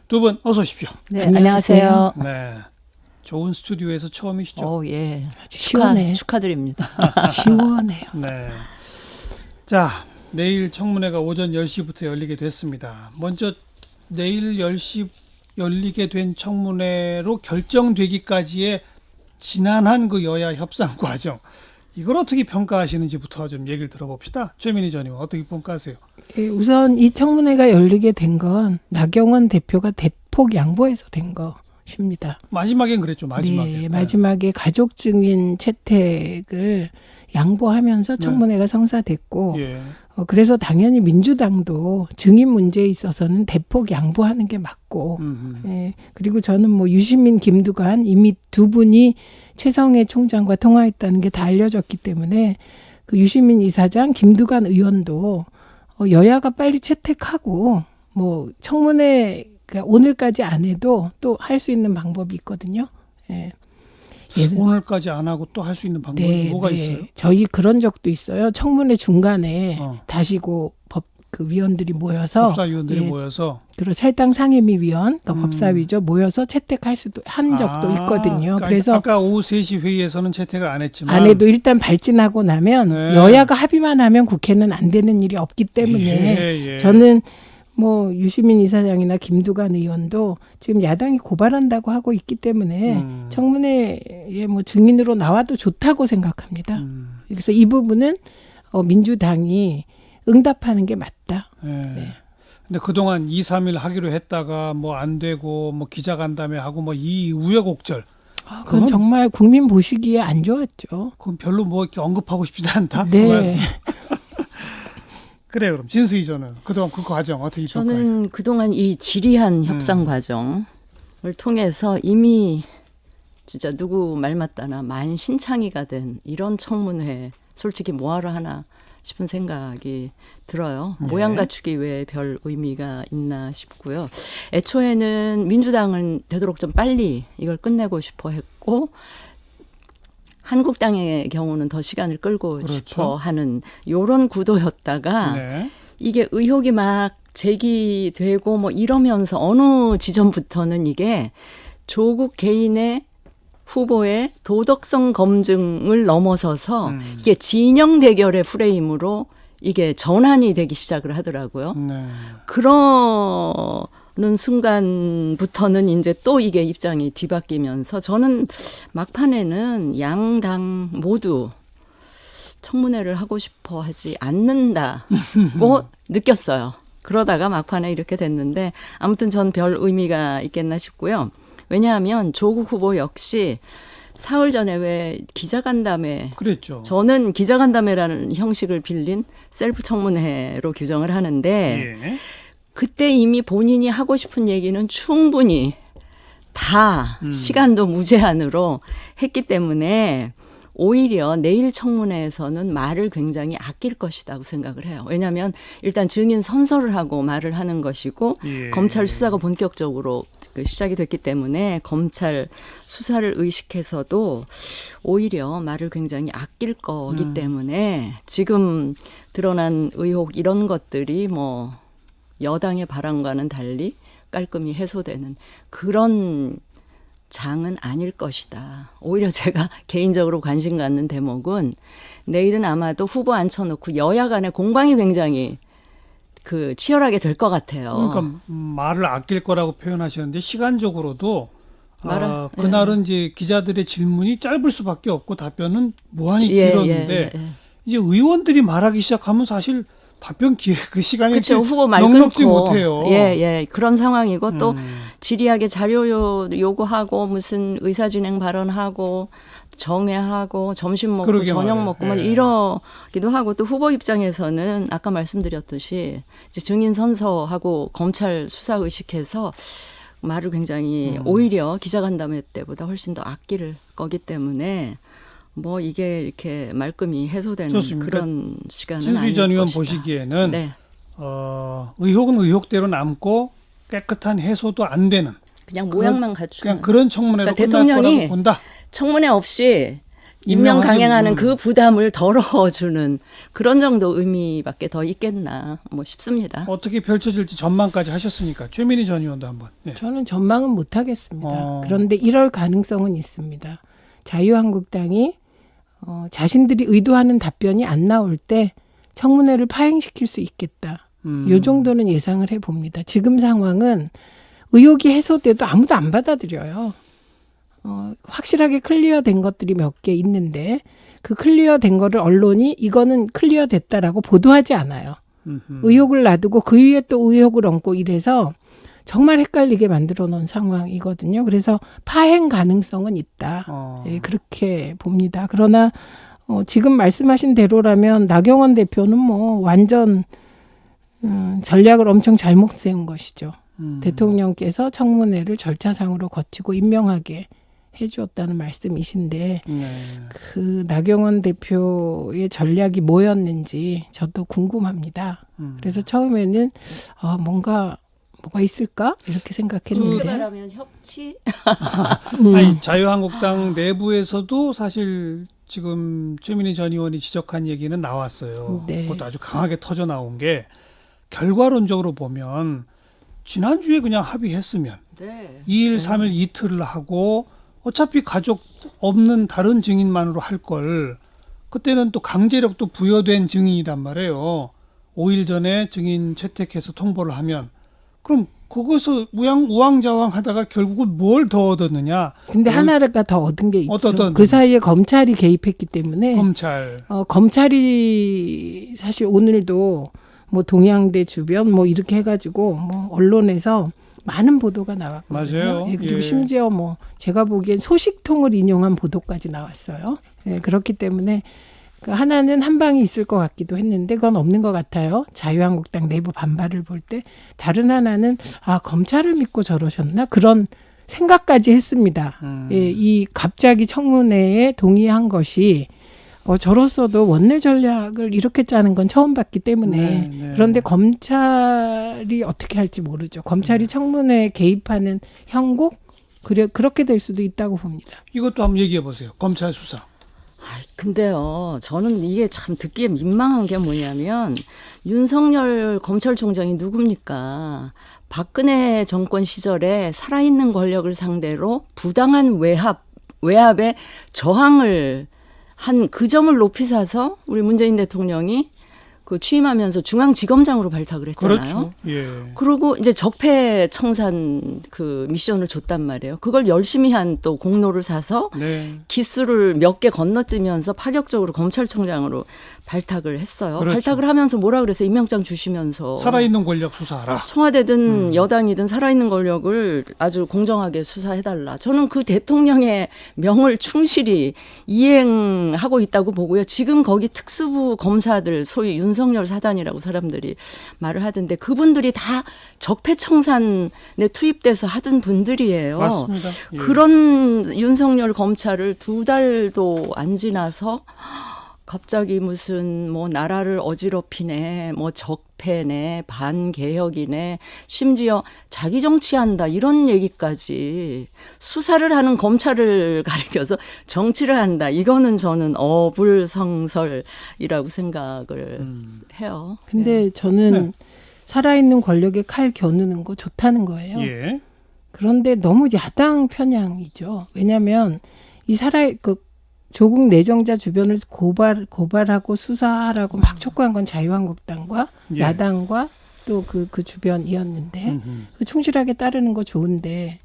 두 분 어서 오십시오. 네, 안녕하세요. 네, 좋은 스튜디오에서 처음이시죠? 예. 아주 시원해. 축하드립니다. 시원해요. 네. 자, 내일 청문회가 오전 10시부터 열리게 됐습니다. 먼저 내일 10시 열리게 된 청문회로 결정되기까지의 지난한 그 여야 협상 과정, 이걸 어떻게 평가하시는지부터 좀 얘기를 들어봅시다. 최민희 전 의원 어떻게 평가하세요? 예, 우선 이 청문회가 열리게 된 건 나경원 대표가 대폭 양보해서 된 것입니다. 마지막엔 그랬죠. 마지막에. 네, 마지막에 가족 증인 채택을 양보하면서 청문회가 성사됐고 예. 그래서 당연히 민주당도 증인 문제에 있어서는 대폭 양보하는 게 맞고 예, 그리고 저는 뭐 유시민, 김두관 이미 두 분이 최성해 총장과 통화했다는 게 다 알려졌기 때문에 그 유시민 이사장, 김두관 의원도 여야가 빨리 채택하고 뭐 청문회 그러니까 오늘까지 안 해도 또 할 수 있는 방법이 있거든요. 예. 오늘까지 안 하고 또 할 수 있는 방법이 네, 뭐가 네. 있어요? 저희 그런 적도 있어요. 청문회 중간에 다시고 그 위원들이 모여서 법사위원들이 예, 모여서 그래서 해당 상임위 위원, 그러니까 법사위죠. 모여서 채택할 수도 한 적도 있거든요. 그래서 아까 오후 3시 회의에서는 채택을 안 했지만 안 해도 일단 발진하고 나면 네. 여야가 합의만 하면 국회는 안 되는 일이 없기 때문에 예. 저는 뭐 유시민 이사장이나 김두관 의원도 지금 야당이 고발한다고 하고 있기 때문에 청문회에 뭐 증인으로 나와도 좋다고 생각합니다. 그래서 이 부분은 민주당이 응답하는 게 맞다. 예. 네. 근데 그동안 2, 3일 하기로 했다가 뭐 안 되고 뭐 기자간담회 하고 뭐 이 우여곡절 그건 정말 국민 보시기에 안 좋았죠. 그건 별로 뭐 이렇게 언급하고 싶지도 않다. 네. 그 말씀. 그래 그럼 진수희 저는 그동안 그 과정 어떻게 평가해요? 저는 그동안 이 지리한 협상 과정을 통해서 이미 진짜 누구 말 맞다나 만신창이가 된 이런 청문회 솔직히 뭐하러 하나 싶은 생각이 들어요. 네. 모양 갖추기 외에 별 의미가 있나 싶고요. 애초에는 민주당은 되도록 좀 빨리 이걸 끝내고 싶어 했고 한국당의 경우는 더 시간을 끌고 그렇죠. 싶어 하는 이런 구도였다가 네. 이게 의혹이 막 제기되고 뭐 이러면서 어느 지점부터는 이게 조국 개인의 후보의 도덕성 검증을 넘어서서 이게 진영 대결의 프레임으로 이게 전환이 되기 시작을 하더라고요. 네. 그러는 순간부터는 이제 또 이게 입장이 뒤바뀌면서 저는 막판에는 양당 모두 청문회를 하고 싶어 하지 않는다고 느꼈어요. 그러다가 막판에 이렇게 됐는데 아무튼 전 별 의미가 있겠나 싶고요. 왜냐하면 조국 후보 역시 사흘 전에 왜 기자간담회 그랬죠. 저는 기자간담회라는 형식을 빌린 셀프 청문회로 규정을 하는데 예. 그때 이미 본인이 하고 싶은 얘기는 충분히 다 시간도 무제한으로 했기 때문에 오히려 내일 청문회에서는 말을 굉장히 아낄 것이라고 생각을 해요. 왜냐하면 일단 증인 선서를 하고 말을 하는 것이고 예. 검찰 수사가 본격적으로 시작이 됐기 때문에 검찰 수사를 의식해서도 오히려 말을 굉장히 아낄 거기 때문에 지금 드러난 의혹 이런 것들이 뭐 여당의 바람과는 달리 깔끔히 해소되는 그런 장은 아닐 것이다. 오히려 제가 개인적으로 관심 갖는 대목은 내일은 아마도 후보 앉혀놓고 여야 간의 공방이 굉장히 치열하게 될 것 같아요. 그러니까 말을 아낄 거라고 표현하셨는데 시간적으로도 말을, 그날은 이제 기자들의 질문이 짧을 수밖에 없고 답변은 무한히 길었는데 이제 의원들이 말하기 시작하면 사실 답변 그 시간이 그렇죠. 후보 말 넉넉지 끊고 못해요. 예. 그런 상황이고 또 질의하게 자료 요구하고 무슨 의사진행 발언하고 정회하고 점심 먹고 그러게 저녁 말이에요. 먹고 막 예. 이러기도 하고 또 후보 입장에서는 아까 말씀드렸듯이 이제 증인 선서하고 검찰 수사 의식해서 말을 굉장히 오히려 기자간담회 때보다 훨씬 더 아낄 거기 때문에 뭐 이게 이렇게 말끔히 해소되는 좋습니다. 그런 시간은 진수희 아닐 전 의원 것이다. 보시기에는 네. 의혹은 의혹대로 남고 깨끗한 해소도 안 되는 그냥 모양만 갖추는 그냥 그런 청문회로 그러니까 끝날 거라고 대통령이 본다. 청문회 없이 임명 임명하는, 강행하는 그 부담을 덜어주는 그런 정도 의미밖에 더 있겠나 뭐 싶습니다. 어떻게 펼쳐질지 전망까지 하셨으니까 최민희 전 의원도 한번. 예. 저는 전망은 못 하겠습니다. 그런데 이럴 가능성은 있습니다. 자유한국당이 자신들이 의도하는 답변이 안 나올 때 청문회를 파행시킬 수 있겠다. 요 정도는 예상을 해봅니다. 지금 상황은 의혹이 해소돼도 아무도 안 받아들여요. 확실하게 클리어된 것들이 몇 개 있는데 그 클리어된 거를 언론이 이거는 클리어됐다라고 보도하지 않아요. 의혹을 놔두고 그 위에 또 의혹을 얹고 이래서 정말 헷갈리게 만들어 놓은 상황이거든요. 그래서 파행 가능성은 있다. 예, 그렇게 봅니다. 그러나 지금 말씀하신 대로라면 나경원 대표는 뭐 완전 전략을 엄청 잘못 세운 것이죠. 대통령께서 청문회를 절차상으로 거치고 임명하게 해주었다는 말씀이신데 그 나경원 대표의 전략이 뭐였는지 저도 궁금합니다. 그래서 처음에는 뭐가 있을까 이렇게 생각했는데 말하면 협치. 아니, 자유한국당 내부에서도 사실 지금 최민희 전 의원이 지적한 얘기는 나왔어요. 네. 그것도 아주 강하게 터져 나온 게 결과론적으로 보면 지난주에 그냥 합의했으면 네. 2일, 3일 이틀을 하고 어차피 가족 없는 다른 증인만으로 할 걸 그때는 또 강제력도 부여된 증인이란 말이에요. 5일 전에 증인 채택해서 통보를 하면 그럼 거기서 우왕좌왕 하다가 결국은 뭘 더 얻었느냐. 근데 하나가 더 얻은 게 있죠. 어떤 그 사이에 검찰이 개입했기 때문에 검찰. 검찰이 사실 오늘도 뭐 동양대 주변 뭐 이렇게 해가지고 뭐 언론에서 많은 보도가 나왔거든요. 맞아요. 예, 그리고 예. 심지어 뭐 제가 보기엔 소식통을 인용한 보도까지 나왔어요. 예, 그렇기 때문에 그 하나는 한 방이 있을 것 같기도 했는데 그건 없는 것 같아요. 자유한국당 내부 반발을 볼 때. 다른 하나는 검찰을 믿고 저러셨나? 그런 생각까지 했습니다. 예, 이 갑자기 청문회에 동의한 것이 저로서도 원내 전략을 이렇게 짜는 건 처음 봤기 때문에 네. 그런데 검찰이 어떻게 할지 모르죠. 검찰이 청문회에 개입하는 형국 그렇게 될 수도 있다고 봅니다. 이것도 한번 얘기해 보세요. 검찰 수사. 근데요, 저는 이게 참 듣기에 민망한 게 뭐냐면 윤석열 검찰총장이 누굽니까? 박근혜 정권 시절에 살아있는 권력을 상대로 부당한 외압에 저항을 한 그 점을 높이 사서 우리 문재인 대통령이 그 취임하면서 중앙지검장으로 발탁을 했잖아요. 그렇죠. 예. 그리고 이제 적폐 청산 그 미션을 줬단 말이에요. 그걸 열심히 한 또 공로를 사서 네. 기수를 몇 개 건너뛰면서 파격적으로 검찰총장으로 발탁을 했어요. 그렇죠. 발탁을 하면서 뭐라 그래서 임명장 주시면서 살아있는 권력 수사하라. 청와대든 여당이든 살아있는 권력을 아주 공정하게 수사해달라. 저는 그 대통령의 명을 충실히 이행하고 있다고 보고요. 지금 거기 특수부 검사들 소위 윤석열 사단이라고 사람들이 말을 하던데 그분들이 다 적폐청산에 투입돼서 하던 분들이에요. 맞습니다. 예. 그런 윤석열 검찰을 2달도 안 지나서 갑자기 무슨 뭐 나라를 어지럽히네, 뭐 적폐네, 반개혁이네, 심지어 자기 정치한다 이런 얘기까지 수사를 하는 검찰을 가리켜서 정치를 한다. 이거는 저는 어불성설이라고 생각을 해요. 근데 저는 살아있는 권력에 칼 겨누는 거 좋다는 거예요. 예. 그런데 너무 야당 편향이죠. 왜냐하면 이 조국 내정자 주변을 고발하고 수사하라고 막 촉구한 건 자유한국당과 예. 야당과 또 그 주변이었는데 그 충실하게 따르는 거 좋은데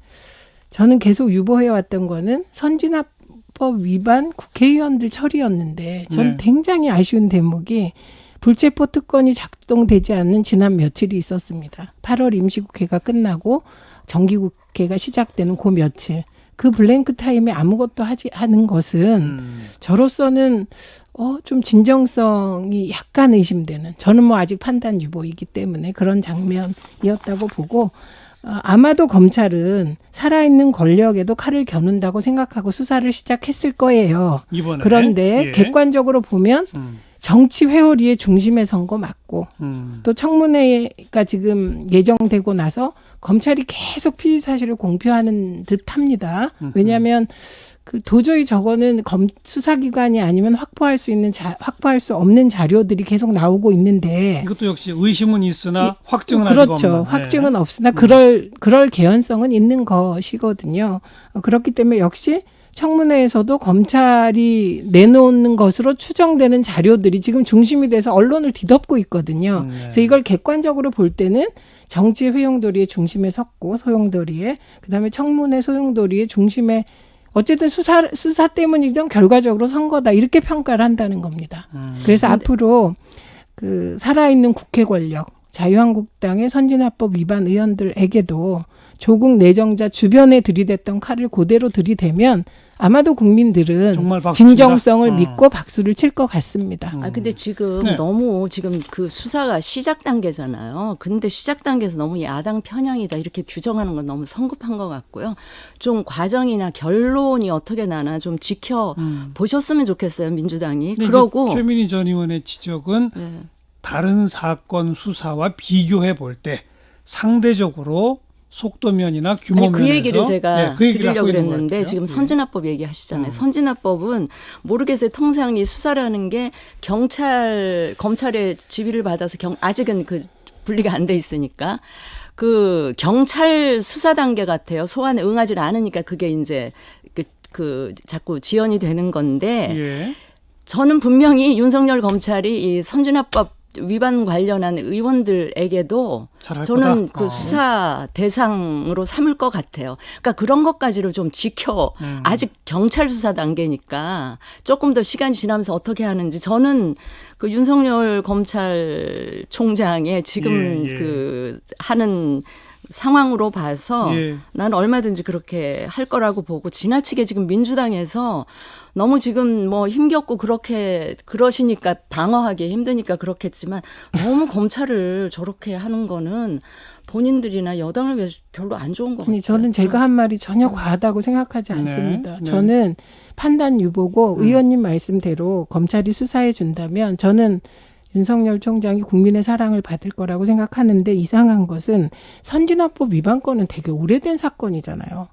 저는 계속 유보해왔던 거는 선진화법 위반 국회의원들 처리였는데 저는 네. 굉장히 아쉬운 대목이 불체포 특권이 작동되지 않는 지난 며칠이 있었습니다. 8월 임시국회가 끝나고 정기국회가 시작되는 그 며칠. 그 블랭크 타임에 아무것도 하는 것은 저로서는 좀 진정성이 약간 의심되는 저는 뭐 아직 판단 유보이기 때문에 그런 장면이었다고 보고 아마도 검찰은 살아있는 권력에도 칼을 겨눈다고 생각하고 수사를 시작했을 거예요. 이번에. 그런데 예. 객관적으로 보면 정치 회오리의 중심에 선 거 맞고 또 청문회가 지금 예정되고 나서 검찰이 계속 피의 사실을 공표하는 듯합니다. 왜냐하면 그 도저히 저거는 수사기관이 아니면 확보할 수 없는 자료들이 계속 나오고 있는데 이것도 역시 의심은 있으나 확증은 아직 그렇죠. 없는. 확증은 없으나 그럴 개연성은 있는 것이거든요. 그렇기 때문에 역시 청문회에서도 검찰이 내놓는 것으로 추정되는 자료들이 지금 중심이 돼서 언론을 뒤덮고 있거든요. 그래서 이걸 객관적으로 볼 때는 정치 회용도리의 중심에 섰고 소용도리에 그다음에 청문회 소용도리의 중심에 어쨌든 수사 때문이든 결과적으로 선거다 이렇게 평가를 한다는 겁니다. 그래서 앞으로 그 살아있는 국회 권력 자유한국당의 선진화법 위반 의원들에게도 조국 내정자 주변에 들이댔던 칼을 그대로 들이대면 아마도 국민들은 정말 박수치다. 진정성을 믿고 박수를 칠 것 같습니다. 근데 지금 네. 너무 지금 그 수사가 시작 단계잖아요. 근데 시작 단계에서 너무 야당 편향이다 이렇게 규정하는 건 너무 성급한 것 같고요. 좀 과정이나 결론이 어떻게 나나 좀 지켜 보셨으면 좋겠어요, 민주당이. 그러고 최민희 전 의원의 지적은 네. 다른 사건 수사와 비교해 볼 때 상대적으로 속도면이나 규모 아니 그 면에서 얘기를 제가 그 얘기를 드리려고 하고 있는 것 그랬는데 같아요. 지금 예. 선진화법 얘기하시잖아요. 선진화법은 모르겠어요. 통상 이 수사라는 게 검찰의 지휘를 받아서 아직은 그 분리가 안 돼 있으니까 그 경찰 수사 단계 같아요. 소환에 응하지 않으니까 그게 이제 그 자꾸 지연이 되는 건데 예. 저는 분명히 윤석열 검찰이 이 선진화법 위반 관련한 의원들에게도 잘할 저는 거다. 그 수사 대상으로 삼을 것 같아요. 그러니까 그런 것까지를 좀 지켜 아직 경찰 수사 단계니까 조금 더 시간이 지나면서 어떻게 하는지 저는 그 윤석열 검찰총장의 지금 예. 그 하는 상황으로 봐서 예. 난 얼마든지 그렇게 할 거라고 보고 지나치게 지금 민주당에서 너무 지금 뭐 힘겹고 그렇게 그러시니까 방어하기 힘드니까 그렇겠지만 너무 검찰을 저렇게 하는 거는 본인들이나 여당을 위해서 별로 안 좋은 것 같아요. 아니, 저는 제가 한 말이 전혀 과하다고 생각하지 않습니다. 네. 저는 판단 유보고 의원님 말씀대로 검찰이 수사해 준다면 저는 윤석열 총장이 국민의 사랑을 받을 거라고 생각하는데 이상한 것은 선진화법 위반 건은 되게 오래된 사건이잖아요.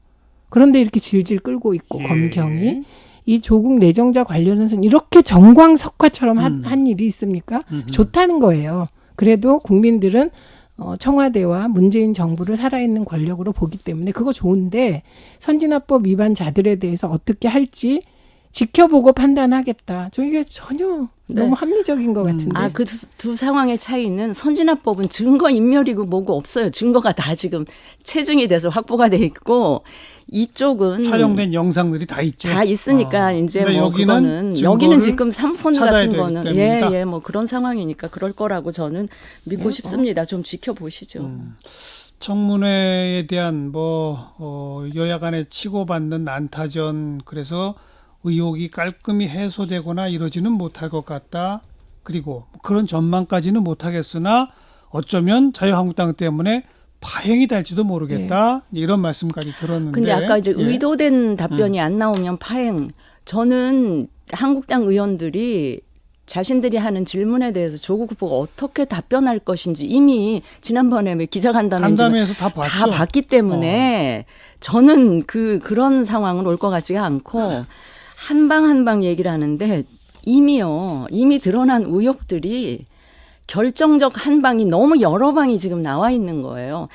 그런데 이렇게 질질 끌고 있고 예. 검경이 이 조국 내정자 관련해서는 이렇게 정광석화처럼 한 일이 있습니까? 좋다는 거예요. 그래도 국민들은 청와대와 문재인 정부를 살아있는 권력으로 보기 때문에 그거 좋은데 선진화법 위반자들에 대해서 어떻게 할지 지켜보고 판단하겠다. 저 이게 전혀 네. 너무 합리적인 것 같은데. 그 두 상황의 차이는 선진화법은 증거 인멸이고 뭐고 없어요. 증거가 다 지금 체증이 돼서 확보가 돼 있고 이쪽은 촬영된 영상들이 다 있죠. 다 있으니까 이제 근데 뭐 그거는 여기는 지금 사모펀드 찾아야 같은 되기 거는 때문이다. 뭐 그런 상황이니까 그럴 거라고 저는 믿고 싶습니다. 좀 지켜보시죠. 청문회에 대한 여야 간에 치고받는 난타전 그래서 의혹이 깔끔히 해소되거나 이러지는 못할 것 같다. 그리고 그런 전망까지는 못하겠으나 어쩌면 자유한국당 때문에 파행이 될지도 모르겠다. 이런 말씀까지 들었는데. 근데 아까 이제 예. 의도된 답변이 안 나오면 파행. 저는 한국당 의원들이 자신들이 하는 질문에 대해서 조국 후보가 어떻게 답변할 것인지 이미 지난번에 기자간담회에서 다 봤죠. 다 봤기 때문에 저는 그런 상황은 올 것 같지가 않고 한 방 한 방 얘기를 하는데 이미 드러난 의혹들이 결정적 한 방이 너무 여러 방이 지금 나와 있는 거예요.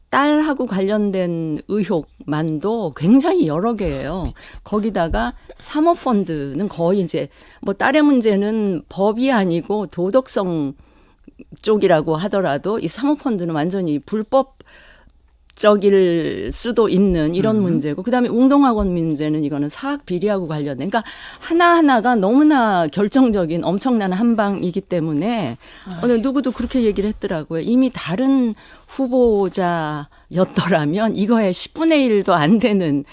딸하고 관련된 의혹만도 굉장히 여러 개예요. 거기다가 사모펀드는 거의 이제 딸의 문제는 법이 아니고 도덕성 쪽이라고 하더라도 이 사모펀드는 완전히 불법적일 수도 있는 이런 문제고 그다음에 웅동학원 문제는 이거는 사학 비리하고 관련된 그러니까 하나하나가 너무나 결정적인 엄청난 한 방이기 때문에 누구도 그렇게 얘기를 했더라고요. 이미 다른 후보자였더라면 이거에 10분의 1도 안 되는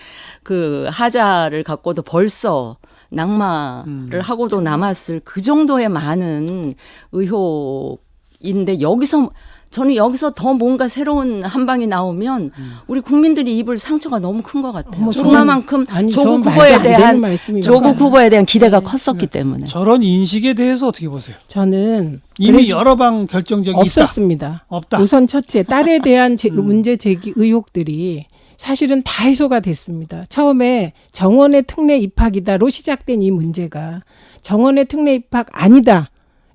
그 하자를 갖고도 벌써 낙마를 하고도 남았을 그 정도의 많은 의혹인데 여기서 저는 여기서 더 뭔가 새로운 한방이 나오면 우리 국민들이 입을 상처가 너무 큰 것 같아요. 어머, 그만큼 아니, 조국 저는 후보에 말도 안 되는 대한 말씀입니다. 조국 후보에 대한 기대가 컸었기 때문에. 저런 인식에 대해서 어떻게 보세요? 저는 이미 그래서 여러 방 결정적이 없었습니다. 없다. 우선 첫째, 딸에 대한 문제 제기 의혹들이 사실은 다 해소가 됐습니다. 처음에 정원의 특례 입학이다로 시작된 이 문제가 정원의 특례 입학 아니다.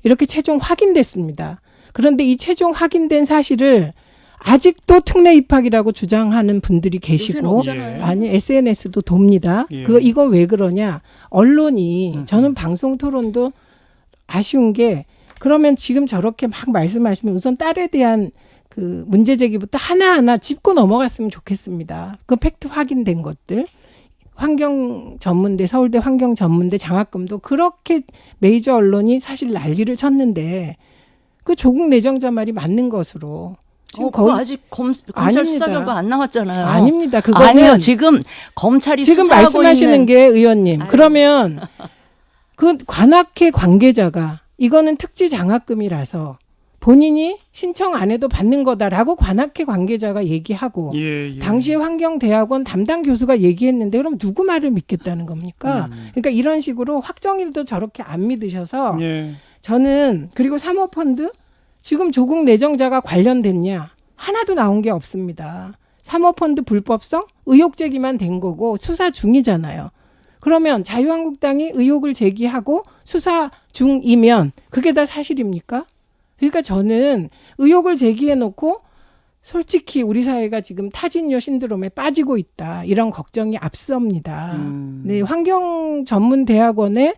이렇게 최종 확인됐습니다. 그런데 이 최종 확인된 사실을 아직도 특례 입학이라고 주장하는 분들이 요새는 계시고 없잖아요. 아니 SNS도 돕니다. 예. 이건 왜 그러냐? 언론이 저는 방송 토론도 아쉬운 게 그러면 지금 저렇게 막 말씀하시면 우선 딸에 대한 그 문제 제기부터 하나하나 짚고 넘어갔으면 좋겠습니다. 그 팩트 확인된 것들. 환경 전문대 서울대 환경 전문대 장학금도 그렇게 메이저 언론이 사실 난리를 쳤는데 그 조국 내정자 말이 맞는 것으로 지금 그거 아직 검찰 아닙니다. 수사 결과 안 나왔잖아요. 아닙니다. 그거는 아니요. 지금 검찰이 지금 수사하고 말씀하시는 있는 게 의원님 아유. 그러면 그 관악회 관계자가 이거는 특지 장학금이라서 본인이 신청 안 해도 받는 거다라고 관악회 관계자가 얘기하고 예, 예. 당시에 환경대학원 담당 교수가 얘기했는데 그럼 누구 말을 믿겠다는 겁니까? 그러니까 이런 식으로 확정일도 저렇게 안 믿으셔서 예. 저는 그리고 사모펀드 지금 조국 내정자가 관련됐냐 하나도 나온 게 없습니다. 사모펀드 불법성 의혹 제기만 된 거고 수사 중이잖아요. 그러면 자유한국당이 의혹을 제기하고 수사 중이면 그게 다 사실입니까? 그러니까 저는 의혹을 제기해놓고 솔직히 우리 사회가 지금 타진요 신드롬에 빠지고 있다. 이런 걱정이 앞섭니다. 네, 환경전문대학원의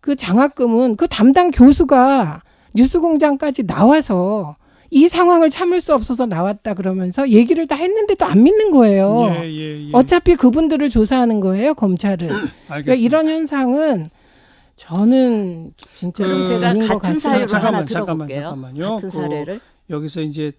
그 장학금은 그 담당 교수가 뉴스공장까지 나와서 이 상황을 참을 수 없어서 나왔다 그러면서 얘기를 다 했는데도 안 믿는 거예요. 예, 예, 예. 어차피 그분들을 조사하는 거예요, 검찰은. 알겠습니다. 그러니까 이런 현상은 저는 진짜 그- 제가 아닌 것 같은 사례로 같습니다. 하나 잠깐만, 들어볼게요. 잠깐만요. 같은 사례를. 여기서 이제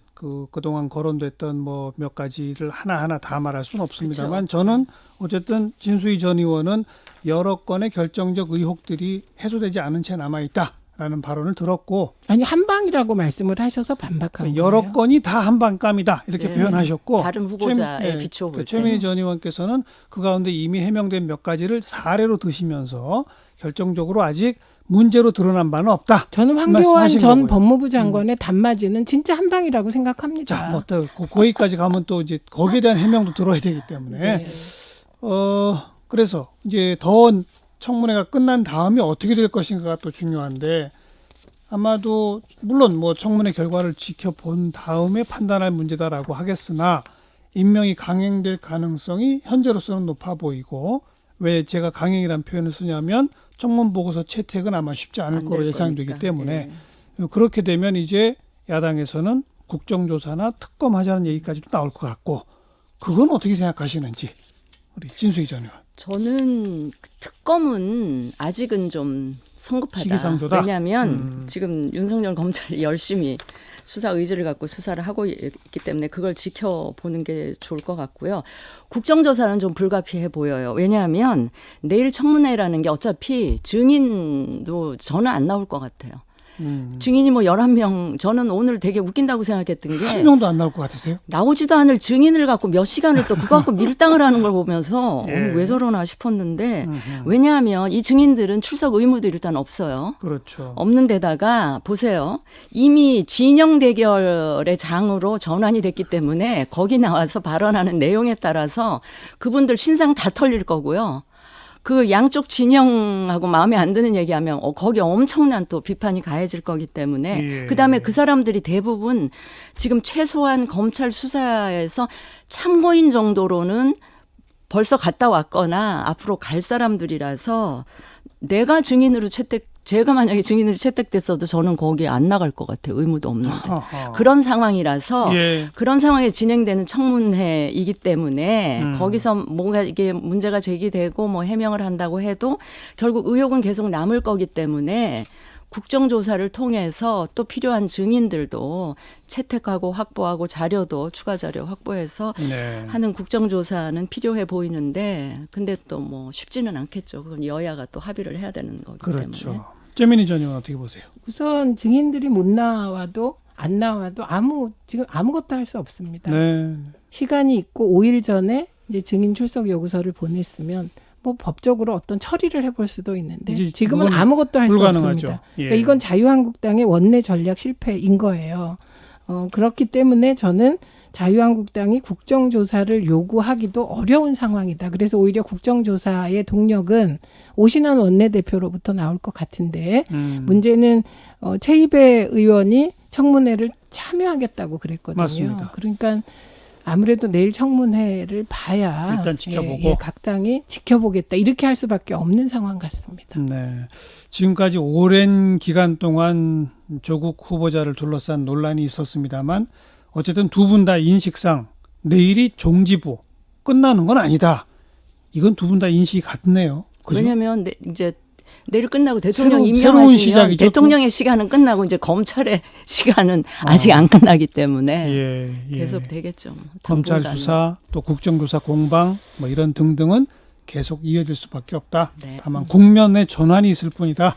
그동안 거론됐던 뭐 몇 가지를 하나하나 다 말할 수는 없습니다만 저는 어쨌든 진수희 전 의원은 여러 건의 결정적 의혹들이 해소되지 않은 채 남아 있다라는 발언을 들었고 아니 한방이라고 말씀을 하셔서 반박한 여러 거예요. 건이 다 한방감이다 이렇게 네. 표현하셨고 다른 후보자의 비추어 볼 때. 최민희 전 의원께서는 그 가운데 이미 해명된 몇 가지를 사례로 드시면서 결정적으로 아직 문제로 드러난 바는 없다. 저는 황교안 말씀하신 전 거고요. 법무부 장관의 단맞이는 진짜 한방이라고 생각합니다. 자, 뭐 또 거기까지 가면 또 이제 거기에 대한 해명도 들어야 되기 때문에 네. 그래서 이제 더 청문회가 끝난 다음에 어떻게 될 것인가가 또 중요한데 아마도 물론 뭐 청문회 결과를 지켜본 다음에 판단할 문제다라고 하겠으나 임명이 강행될 가능성이 현재로서는 높아 보이고 왜 제가 강행이라는 표현을 쓰냐면 청문 보고서 채택은 아마 쉽지 않을 안 거로 될 예상되기 거니까. 때문에 네. 그렇게 되면 이제 야당에서는 국정조사나 특검하자는 얘기까지도 나올 것 같고 그건 어떻게 생각하시는지 우리 진수희 전 의원. 저는 특검은 아직은 좀 성급하다. 시기상조다? 왜냐하면 지금 윤석열 검찰이 열심히 수사 의지를 갖고 수사를 하고 있기 때문에 그걸 지켜보는 게 좋을 것 같고요. 국정조사는 좀 불가피해 보여요. 왜냐하면 내일 청문회라는 게 어차피 증인도 저는 안 나올 것 같아요. 증인이 뭐 11명, 저는 오늘 되게 웃긴다고 생각했던 게 한 명도 안 나올 것 같으세요? 나오지도 않을 증인을 갖고 몇 시간을 또 그거 갖고 밀당을 하는 걸 보면서 예. 왜 저러나 싶었는데 왜냐하면 이 증인들은 출석 의무도 일단 없어요. 그렇죠. 없는 데다가 보세요. 이미 진영 대결의 장으로 전환이 됐기 때문에 거기 나와서 발언하는 내용에 따라서 그분들 신상 다 털릴 거고요. 그 양쪽 진영하고 마음에 안 드는 얘기하면 거기 엄청난 또 비판이 가해질 거기 때문에 예. 그다음에 그 사람들이 대부분 지금 최소한 검찰 수사에서 참고인 정도로는 벌써 갔다 왔거나 앞으로 갈 사람들이라서 내가 증인으로 제가 만약에 증인으로 채택됐어도 저는 거기에 안 나갈 것 같아요. 의무도 없는데. 아하. 그런 상황이라서 예. 그런 상황에 진행되는 청문회이기 때문에 거기서 뭔가 이게 문제가 제기되고 뭐 해명을 한다고 해도 결국 의혹은 계속 남을 거기 때문에 국정조사를 통해서 또 필요한 증인들도 채택하고 확보하고 자료도 추가 자료 확보해서 네. 하는 국정조사는 필요해 보이는데 근데 또 뭐 쉽지는 않겠죠. 그건 여야가 또 합의를 해야 되는 거기 때문에. 그렇죠. 최민희 전 의원 어떻게 보세요? 우선 증인들이 못 나와도 안 나와도 지금 아무것도 할 수 없습니다. 네. 시간이 있고 5일 전에 이제 증인 출석 요구서를 보냈으면 뭐 법적으로 어떤 처리를 해볼 수도 있는데 이제 지금은 그건 아무것도 할 수 불가능하죠. 없습니다. 예. 그러니까 이건 자유한국당의 원내 전략 실패인 거예요. 그렇기 때문에 저는 자유한국당이 국정조사를 요구하기도 어려운 상황이다. 그래서 오히려 국정조사의 동력은 오신환 원내대표로부터 나올 것 같은데 문제는 최이배 의원이 청문회를 참여하겠다고 그랬거든요. 맞습니다. 그러니까 아무래도 내일 청문회를 봐야 일단 지켜보고. 각 당이 지켜보겠다. 이렇게 할 수밖에 없는 상황 같습니다. 네. 지금까지 오랜 기간 동안 조국 후보자를 둘러싼 논란이 있었습니다만 어쨌든 두 분 다 인식상 내일이 종지부 끝나는 건 아니다. 이건 두 분 다 인식이 같네요. 그죠? 왜냐하면 이제 내일 끝나고 대통령 새로운 임명하시면 시작이죠, 대통령의 시간은 끝나고 이제 검찰의 시간은 아직 안 끝나기 때문에 예. 계속 되겠죠. 검찰 당분간은. 수사 또 국정조사 공방 뭐 이런 등등은 계속 이어질 수밖에 없다. 네. 다만 국면의 전환이 있을 뿐이다.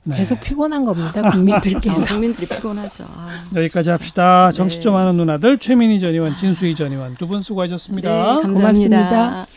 네. 계속 피곤한 겁니다. 국민들께서. 국민들이 피곤하죠. 여기까지 합시다. 정치 좀 네. 아는 누나들 최민희 전 의원, 진수희 전 의원 두 분 수고하셨습니다. 네, 감사합니다. 고맙습니다.